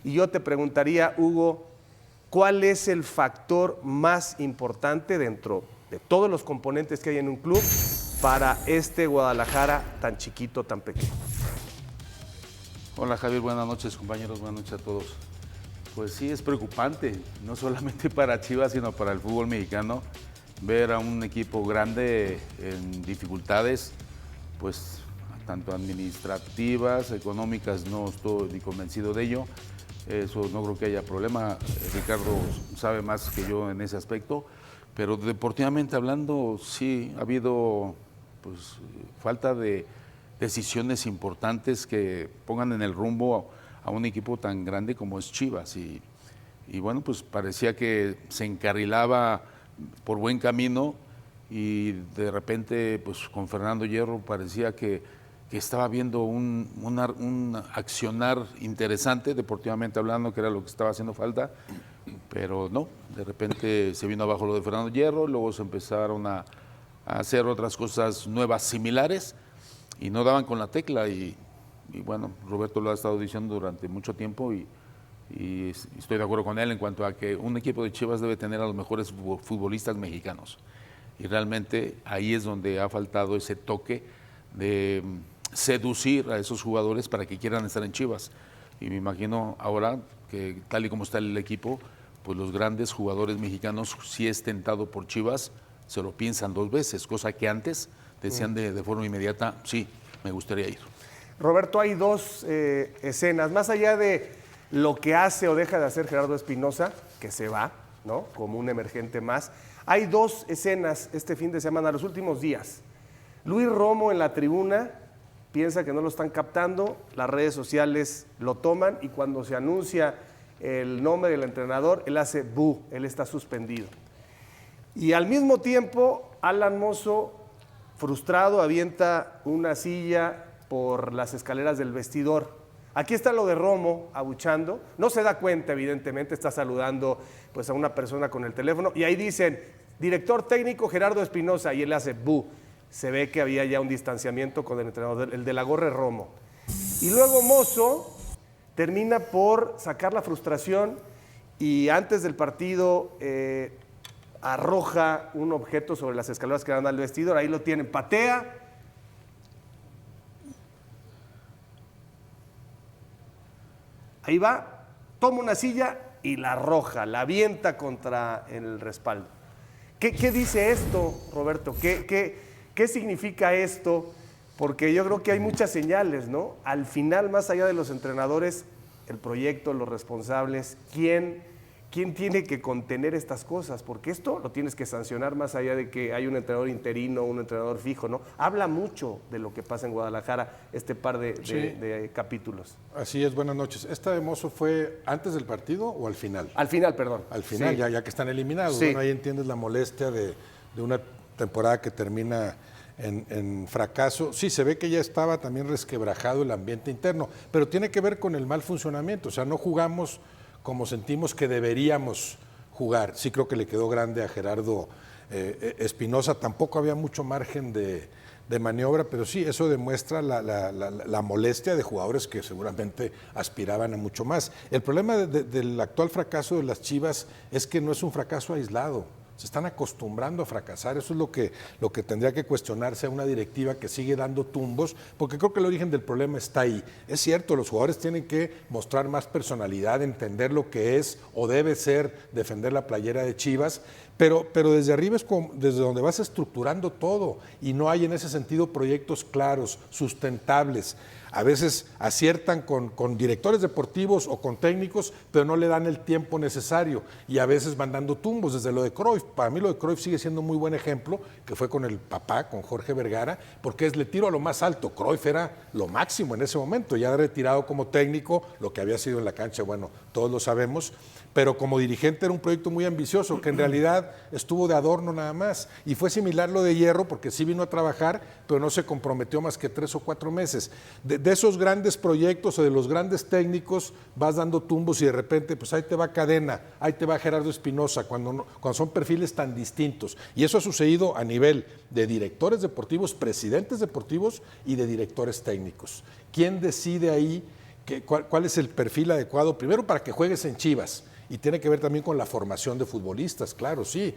Y yo te preguntaría, Hugo, ¿cuál es el factor más importante dentro de todos los componentes que hay en un club para este Guadalajara tan chiquito, tan pequeño? Hola Javier, buenas noches compañeros, buenas noches a todos. Pues sí, es preocupante, no solamente para Chivas, sino para el fútbol mexicano, ver a un equipo grande en dificultades, pues tanto administrativas, económicas, no estoy ni convencido de ello. Eso no creo que haya problema, Ricardo sabe más que yo en ese aspecto, pero deportivamente hablando sí ha habido pues, falta de decisiones importantes que pongan en el rumbo a un equipo tan grande como es Chivas y bueno, pues parecía que se encarrilaba por buen camino y de repente pues con Fernando Hierro parecía que estaba viendo un accionar interesante deportivamente hablando, que era lo que estaba haciendo falta, pero no, de repente se vino abajo lo de Fernando Hierro, luego se empezaron a hacer otras cosas nuevas similares y no daban con la tecla y bueno, Roberto lo ha estado diciendo durante mucho tiempo y estoy de acuerdo con él en cuanto a que un equipo de Chivas debe tener a los mejores futbolistas mexicanos y realmente ahí es donde ha faltado ese toque de seducir a esos jugadores para que quieran estar en Chivas y me imagino ahora que tal y como está el equipo, pues los grandes jugadores mexicanos, si es tentado por Chivas, se lo piensan dos veces, cosa que antes decían de forma inmediata, sí, me gustaría ir. Roberto, hay dos escenas, más allá de lo que hace o deja de hacer Gerardo Espinoza, que se va, ¿no? Como un emergente más, hay dos escenas este fin de semana, los últimos días. Luis Romo en la tribuna piensa que no lo están captando, las redes sociales lo toman y cuando se anuncia el nombre del entrenador, él hace bu, él está suspendido. Y al mismo tiempo, Alan Mozo, frustrado, avienta una silla por las escaleras del vestidor. Aquí está lo de Romo abuchando, no se da cuenta evidentemente, está saludando pues, a una persona con el teléfono y ahí dicen, director técnico Gerardo Espinoza y él hace bu. Se ve que había ya un distanciamiento con el entrenador, el de la gorra Romo. Y luego Mozo termina por sacar la frustración y antes del partido arroja un objeto sobre las escaleras que dan al vestidor, ahí lo tienen, patea. Ahí va, toma una silla y la arroja, la avienta contra el respaldo. ¿Qué dice esto, Roberto? ¿Qué significa esto? Porque yo creo que hay muchas señales, ¿no? Al final, más allá de los entrenadores, el proyecto, los responsables, ¿quién tiene que contener estas cosas? Porque esto lo tienes que sancionar más allá de que hay un entrenador interino, un entrenador fijo, ¿no? Habla mucho de lo que pasa en Guadalajara este par de capítulos. Así es, buenas noches. ¿Esta de Mozo fue antes del partido o al final? Al final, perdón. Al final, sí. ya que están eliminados. Sí. Bueno, ahí entiendes la molestia de una temporada que termina en fracaso. Sí, se ve que ya estaba también resquebrajado el ambiente interno, pero tiene que ver con el mal funcionamiento. O sea, no jugamos como sentimos que deberíamos jugar. Sí creo que le quedó grande a Gerardo Espinoza, tampoco había mucho margen de maniobra, pero sí, eso demuestra la molestia de jugadores que seguramente aspiraban a mucho más. El problema del actual fracaso de las Chivas es que no es un fracaso aislado. Se están acostumbrando a fracasar, eso es lo que tendría que cuestionarse a una directiva que sigue dando tumbos, porque creo que el origen del problema está ahí. Es cierto, los jugadores tienen que mostrar más personalidad, entender lo que es o debe ser defender la playera de Chivas, pero desde arriba es desde donde vas estructurando todo y no hay en ese sentido proyectos claros, sustentables. A veces aciertan con directores deportivos o con técnicos, pero no le dan el tiempo necesario y a veces van dando tumbos, desde lo de Cruyff. Para mí lo de Cruyff sigue siendo un muy buen ejemplo, que fue con el papá, con Jorge Vergara, porque le tiro a lo más alto. Cruyff era lo máximo en ese momento, ya retirado como técnico, lo que había sido en la cancha, bueno, todos lo sabemos, pero como dirigente era un proyecto muy ambicioso, que en realidad estuvo de adorno nada más. Y fue similar lo de Hierro, porque sí vino a trabajar, pero no se comprometió más que 3 o 4 meses. De esos grandes proyectos o de los grandes técnicos vas dando tumbos y de repente, pues ahí te va Cadena, ahí te va Gerardo Espinoza, cuando son perfiles tan distintos. Y eso ha sucedido a nivel de directores deportivos, presidentes deportivos y de directores técnicos. ¿Quién decide ahí ¿Cuál es el perfil adecuado? Primero, para que juegues en Chivas. Y tiene que ver también con la formación de futbolistas, claro, sí.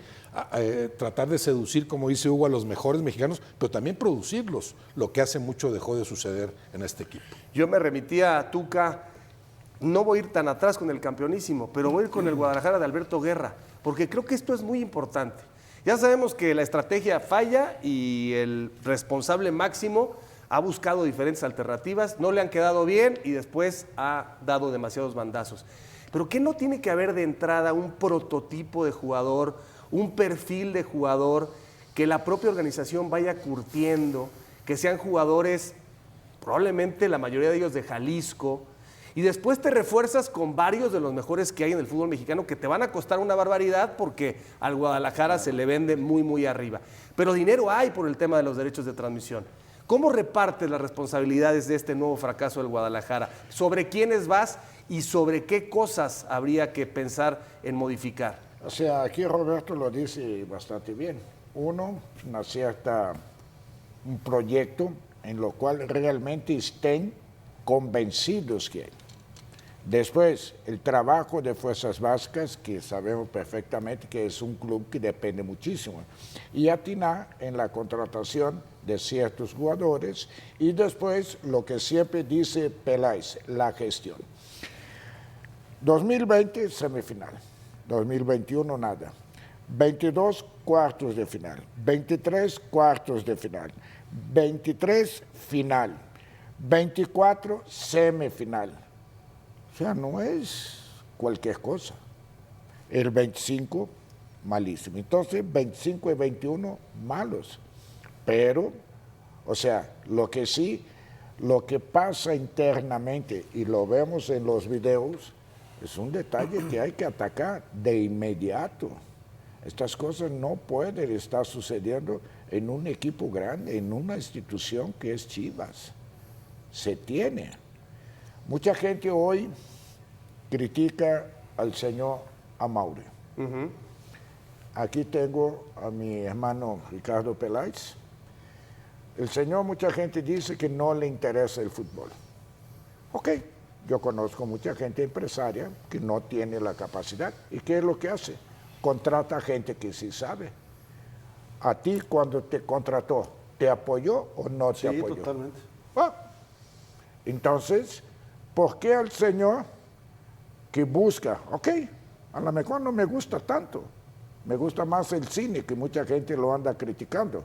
Tratar de seducir, como dice Hugo, a los mejores mexicanos, pero también producirlos, lo que hace mucho dejó de suceder en este equipo. Yo me remitía a Tuca, no voy a ir tan atrás con el campeonísimo, pero voy a ir con el Guadalajara de Alberto Guerra, porque creo que esto es muy importante. Ya sabemos que la estrategia falla y el responsable máximo ha buscado diferentes alternativas, no le han quedado bien y después ha dado demasiados bandazos. Pero ¿qué no tiene que haber de entrada un prototipo de jugador, un perfil de jugador que la propia organización vaya curtiendo, que sean jugadores, probablemente la mayoría de ellos de Jalisco, y después te refuerzas con varios de los mejores que hay en el fútbol mexicano que te van a costar una barbaridad porque al Guadalajara se le vende muy, muy arriba. Pero dinero hay por el tema de los derechos de transmisión. ¿Cómo repartes las responsabilidades de este nuevo fracaso del Guadalajara? ¿Sobre quiénes vas y sobre qué cosas habría que pensar en modificar? O sea, aquí Roberto lo dice bastante bien. Uno, un proyecto en lo cual realmente estén convencidos que hay. Después, el trabajo de Fuerzas Básicas, que sabemos perfectamente que es un club que depende muchísimo, y atinar en la contratación de ciertos jugadores, y después lo que siempre dice Peláez, la gestión. 2020, semifinal. 2021, nada. 22, cuartos de final. 23, cuartos de final. 23, final. 24, semifinal. O sea, no es cualquier cosa. El 25, malísimo. Entonces, 25 y 21, malos. Pero, o sea, lo que pasa internamente, y lo vemos en los videos, es un detalle que hay que atacar de inmediato. Estas cosas no pueden estar sucediendo en un equipo grande, en una institución que es Chivas. Se tiene. Mucha gente hoy critica al señor Amaury. Aquí tengo a mi hermano Ricardo Peláez. El señor, mucha gente dice que no le interesa el fútbol. Ok, yo conozco mucha gente empresaria que no tiene la capacidad. ¿Y qué es lo que hace? Contrata gente que sí sabe. A ti, cuando te contrató, ¿te apoyó o no te apoyó? Sí, totalmente. Entonces, ¿por qué al señor que busca? Ok, a lo mejor no me gusta tanto, me gusta más el cine, que mucha gente lo anda criticando,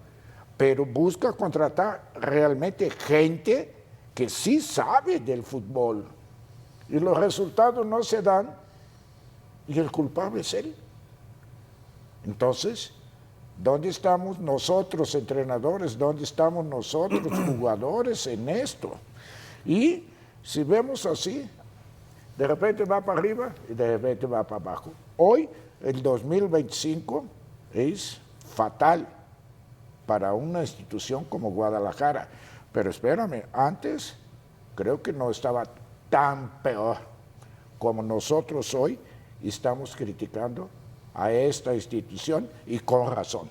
pero busca contratar realmente gente que sí sabe del fútbol. Y los resultados no se dan y el culpable es él. Entonces, ¿dónde estamos nosotros entrenadores? ¿Dónde estamos nosotros jugadores en esto? Y si vemos así, de repente va para arriba y de repente va para abajo. Hoy, el 2025, es fatal para una institución como Guadalajara. Pero espérame, antes creo que no estaba tan peor como nosotros hoy estamos criticando a esta institución y con razón.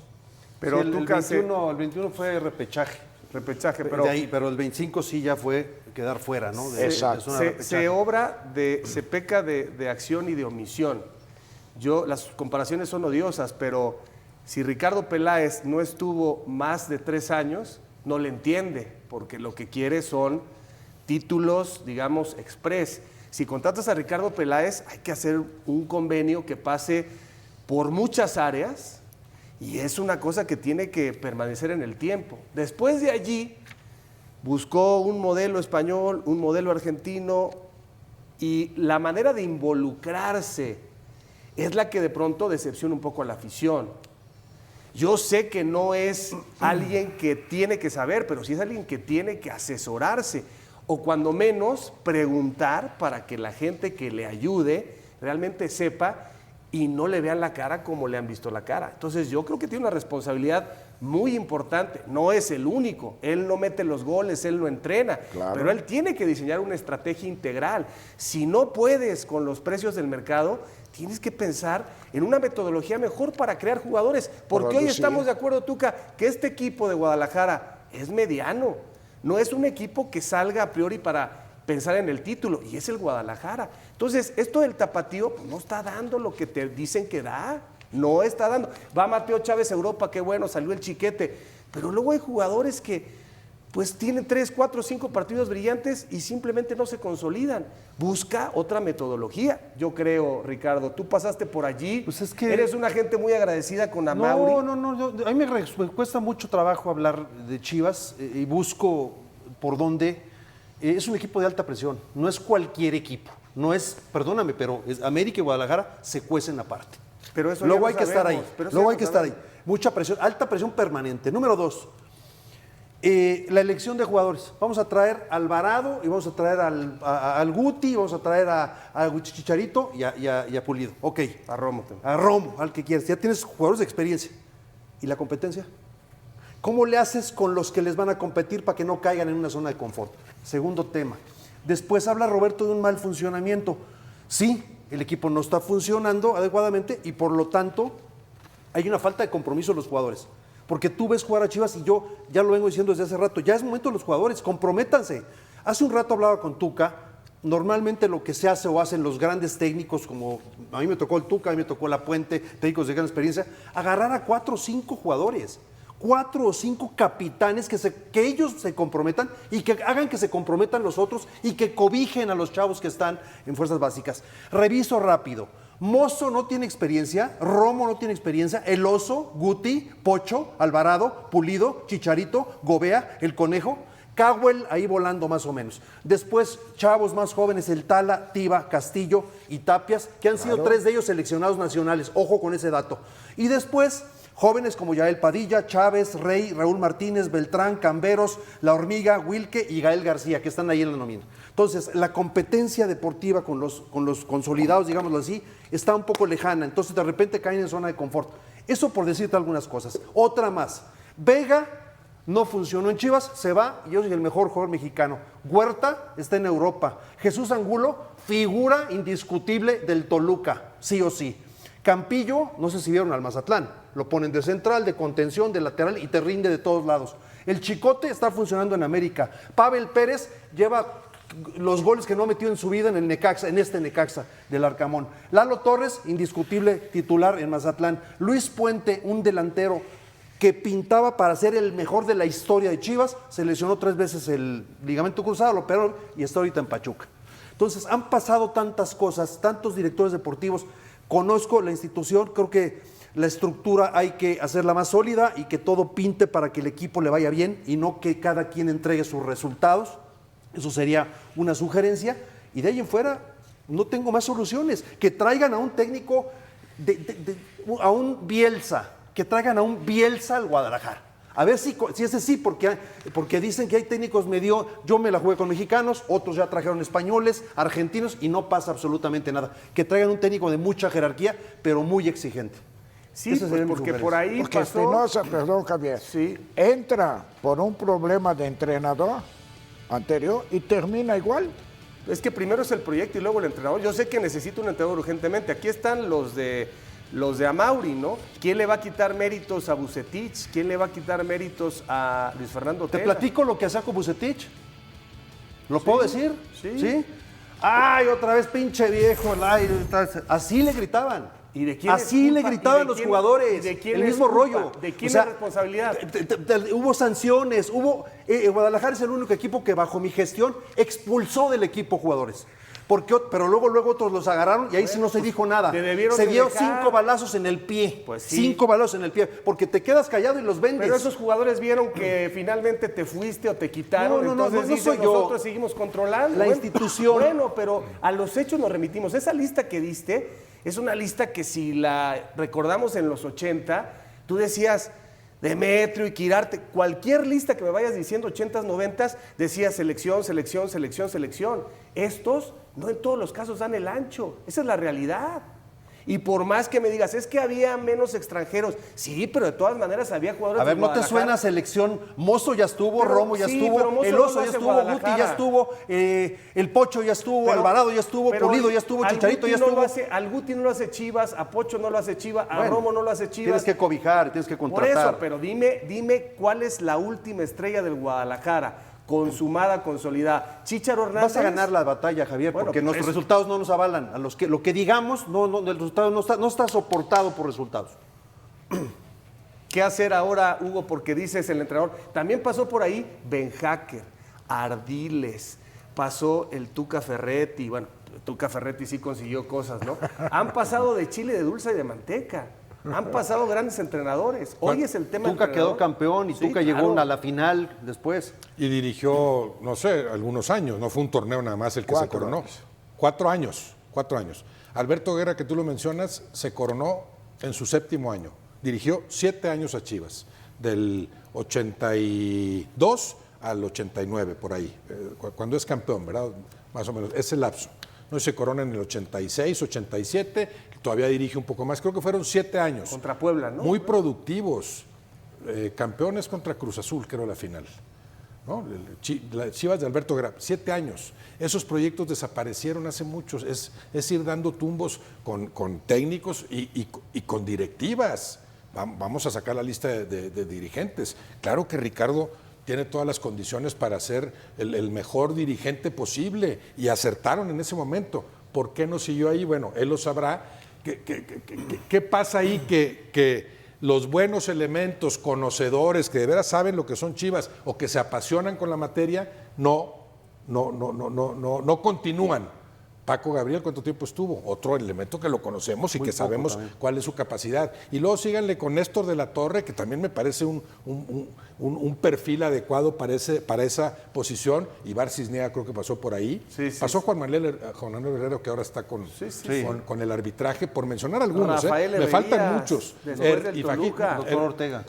Pero Sí, el 21 fue repechaje. Pero el 25 sí ya fue quedar fuera, ¿no? Exacto. Se peca de acción y de omisión. Las comparaciones son odiosas, pero si Ricardo Peláez no estuvo más de 3 años, no le entiende, porque lo que quiere son títulos, digamos, express. Si contratas a Ricardo Peláez, hay que hacer un convenio que pase por muchas áreas, y es una cosa que tiene que permanecer en el tiempo. Después de allí, buscó un modelo español, un modelo argentino, y la manera de involucrarse es la que de pronto decepciona un poco a la afición. Yo sé que no es alguien que tiene que saber, pero sí es alguien que tiene que asesorarse, o cuando menos preguntar para que la gente que le ayude realmente sepa y no le vean la cara como le han visto la cara. Entonces yo creo que tiene una responsabilidad muy importante. No es el único, él no mete los goles, él no entrena, Claro. pero él tiene que diseñar una estrategia integral. Si no puedes con los precios del mercado, tienes que pensar en una metodología mejor para crear jugadores, porque hoy Producir. estamos de acuerdo, Tuca, que este equipo de Guadalajara es mediano, no es un equipo que salga a priori para pensar en el título, y es el Guadalajara. Entonces, esto del tapatío pues, no está dando lo que te dicen que da, no está dando. Va Mateo Chávez a Europa, qué bueno, salió el Chiquete, pero luego hay jugadores que pues tienen 3, 4, 5 partidos brillantes y simplemente no se consolidan. Busca otra metodología, yo creo, Ricardo. Tú pasaste por allí, Pues es que- eres una gente muy agradecida con Amauri. A mí me cuesta mucho trabajo hablar de Chivas y busco por dónde. Es un equipo de alta presión, no es cualquier equipo. No es, perdóname, pero América y Guadalajara se cuecen aparte. Pero eso Luego ya hay lo que estar ahí. sabemos, pero eso Luego ya hay lo que estar ahí. sabemos. Mucha presión, alta presión permanente. Número 2, la elección de jugadores. Vamos a traer a Alvarado y vamos a traer al Guti, vamos a traer a Chicharito y a Pulido. Ok. A Romo. A Romo, al que quieras. Ya tienes jugadores de experiencia. ¿Y la competencia? ¿Cómo le haces con los que les van a competir para que no caigan en una zona de confort? Segundo tema. Después habla Roberto de un mal funcionamiento. Sí, el equipo no está funcionando adecuadamente y por lo tanto hay una falta de compromiso de los jugadores. Porque tú ves jugar a Chivas y yo ya lo vengo diciendo desde hace rato, ya es momento de los jugadores, comprométanse. Hace un rato hablaba con Tuca, normalmente lo que se hace o hacen los grandes técnicos, como a mí me tocó el Tuca, a mí me tocó La Puente, técnicos de gran experiencia, agarrar a 4 o 5 jugadores, 4 o 5 capitanes que ellos se comprometan y que hagan que se comprometan los otros y que cobijen a los chavos que están en fuerzas básicas. Reviso rápido. Mozo no tiene experiencia, Romo no tiene experiencia, El Oso, Guti, Pocho, Alvarado, Pulido, Chicharito, Gobea, El Conejo, Cowell ahí volando más o menos. Después, chavos más jóvenes, el Tala, Tiva, Castillo y Tapias, que han sido 3 de ellos seleccionados nacionales. Ojo con ese dato. Y después, jóvenes como Yael Padilla, Chávez, Rey, Raúl Martínez, Beltrán, Camberos, La Hormiga, Wilke y Gael García, que están ahí en la nómina. Entonces, la competencia deportiva con los consolidados, digámoslo así, está un poco lejana. Entonces, de repente caen en zona de confort. Eso por decirte algunas cosas. Otra más. Vega no funcionó en Chivas, se va y yo soy el mejor jugador mexicano. Huerta está en Europa. Jesús Angulo, figura indiscutible del Toluca, sí o sí. Campillo, no sé si vieron al Mazatlán, lo ponen de central, de contención, de lateral y te rinde de todos lados. El Chicote está funcionando en América. Pavel Pérez lleva los goles que no ha metido en su vida en el Necaxa, en este Necaxa del Arcamón. Lalo Torres, indiscutible titular en Mazatlán. Luis Puente, un delantero que pintaba para ser el mejor de la historia de Chivas, se lesionó 3 veces el ligamento cruzado, lo operaron y está ahorita en Pachuca. Entonces, han pasado tantas cosas, tantos directores deportivos. Conozco la institución, creo que la estructura hay que hacerla más sólida y que todo pinte para que el equipo le vaya bien y no que cada quien entregue sus resultados. Eso sería una sugerencia. Y de ahí en fuera no tengo más soluciones. Que traigan a un técnico, a un Bielsa, que traigan a un Bielsa al Guadalajara. A ver si ese sí, porque dicen que hay técnicos medio, yo me la jugué con mexicanos, otros ya trajeron españoles, argentinos y no pasa absolutamente nada. Que traigan un técnico de mucha jerarquía, pero muy exigente. Sí, Esa sería mi porque sugerencia. por ahí Porque pasó... Espinosa, perdón Javier, Sí. entra por un problema de entrenador anterior y termina igual. Es que primero es el proyecto y luego el entrenador. Yo sé que necesito un entrenador urgentemente. Aquí están los de Amauri, ¿no? ¿Quién le va a quitar méritos a Vucetich? ¿Quién le va a quitar méritos a Luis Fernando ¿Te Tena? platico lo que hacía con Vucetich? ¿Lo puedo decir? sí. ¡Ay, otra vez pinche viejo! Así le gritaban. ¿Y de quién es Así le culpa? gritaban ¿Y de los quién- jugadores. y de quién el es mismo culpa? rollo. ¿De quién es responsabilidad? Hubo sanciones, Guadalajara es el único equipo que bajo mi gestión expulsó del equipo jugadores. Pero luego otros los agarraron y ahí sí no se dijo nada. te debieron Se de dio dejar. 5 balazos en el pie. Pues sí. 5 balazos en el pie. Porque te quedas callado y los vendes. Pero esos jugadores vieron que finalmente te fuiste o te quitaron, No, entonces no dicen, soy yo. nosotros seguimos controlando. La Bueno, institución. Bueno, pero a los hechos nos remitimos. Esa lista que diste es una lista que si la recordamos en los 80, tú decías Demetrio y Quirarte, cualquier lista que me vayas diciendo, 80s, 90s, decía selección, selección, selección, selección. Estos no en todos los casos dan el ancho. Esa es la realidad. Y por más que me digas, es que había menos extranjeros. Sí, pero de todas maneras había jugadores A ver, de ¿no te Guadalajara. suena selección? Mozo ya estuvo, Pero Romo ya sí, estuvo, pero Mozo El no Oso lo ya hace estuvo, Guti Guadalajara. ya estuvo, el Pocho ya estuvo, Pero- Alvarado ya estuvo, pero Pulido ya estuvo, al Chicharito Guti ya no estuvo. lo hace, al Guti no lo hace Chivas, a Pocho no lo hace Chivas, a Bueno, Romo no lo hace Chivas. Tienes que cobijar, tienes que Por contratar. eso, pero dime cuál es la última estrella del Guadalajara. consumada, consolidada. Chícharo Hernández. Vas a ganar la batalla, Javier, Bueno, porque por nuestros eso. resultados no nos avalan. A lo que digamos, el resultado no está soportado por resultados. ¿Qué hacer ahora, Hugo? Porque dices el entrenador. También pasó por ahí Ben Hacker, Ardiles, pasó el Tuca Ferretti. Bueno, Tuca Ferretti sí consiguió cosas, ¿no? Han pasado de chile de dulce y de manteca. Han pasado grandes entrenadores. Hoy es el tema. Tuca quedó campeón y Sí, Tuca claro. llegó a la final después. Y dirigió, no sé, algunos años, no fue un torneo nada más el que se coronó. 4 años, 4 años. Alberto Guerra, que tú lo mencionas, se coronó en su 7º año. Dirigió 7 años a Chivas, del 82 al 89, por ahí, cuando es campeón, ¿verdad? Más o menos, ese lapso. No se corona en el 86, 87, todavía dirige un poco más, creo que fueron 7 años. Contra Puebla, ¿no? Muy productivos, campeones contra Cruz Azul, creo la final. ¿No? Las Chivas de Alberto Guerra, 7 años. Esos proyectos desaparecieron hace muchos. Es ir dando tumbos con técnicos y con directivas. Vamos a sacar la lista de dirigentes. Claro que Ricardo tiene todas las condiciones para ser el mejor dirigente posible y acertaron en ese momento. ¿Por qué no siguió ahí? Bueno, él lo sabrá. ¿Qué pasa ahí que los buenos elementos, conocedores, que de veras saben lo que son Chivas o que se apasionan con la materia, no continúan? Paco Gabriel, ¿cuánto tiempo estuvo? Otro elemento que lo conocemos y Muy que poco sabemos también. cuál es su capacidad. Y luego síganle con Néstor de la Torre, que también me parece un perfil adecuado para esa posición. Ibar Cisnea creo que pasó por ahí. Sí, sí, pasó sí. Juan Manuel Herrero, que ahora está con el arbitraje, por mencionar algunos. Rafael Me Everías, faltan muchos. después del Toluca. Doctor Ortega.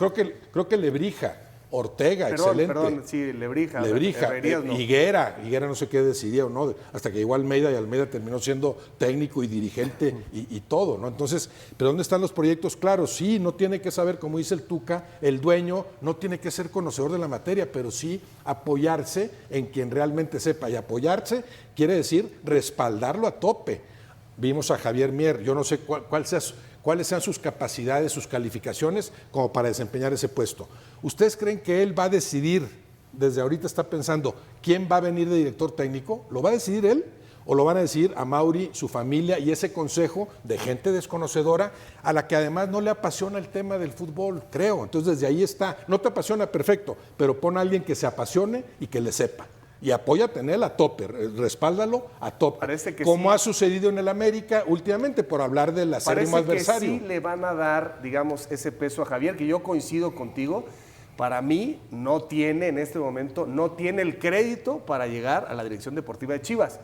Creo que Lebrija. Ortega, Perdón, excelente. Perdón, sí, Lebrija. Herrerías no. Higuera no sé qué decidía o no, hasta que llegó Almeida y Almeida terminó siendo técnico y dirigente y todo, ¿no? Entonces, ¿pero dónde están los proyectos claros? Sí, no tiene que saber, como dice el Tuca, el dueño no tiene que ser conocedor de la materia, pero sí apoyarse en quien realmente sepa. Y apoyarse quiere decir respaldarlo a tope. Vimos a Javier Mier, yo no sé cuáles sean sus capacidades, sus calificaciones como para desempeñar ese puesto. ¿Ustedes creen que él va a decidir, desde ahorita está pensando, quién va a venir de director técnico? ¿Lo va a decidir él? ¿O lo van a decidir a Mauri, su familia y ese consejo de gente desconocedora a la que además no le apasiona el tema del fútbol, creo? Entonces desde ahí está, no te apasiona, perfecto, pero pon a alguien que se apasione y que le sepa. Y apóyate en él a tope, respáldalo a tope. Parece que como sí. ha sucedido en el América últimamente, por hablar del acérrimo Parece que adversario. sí le van a dar, digamos, ese peso a Javier, que yo coincido contigo. Para mí no tiene en este momento, no tiene el crédito para llegar a la dirección deportiva de Chivas.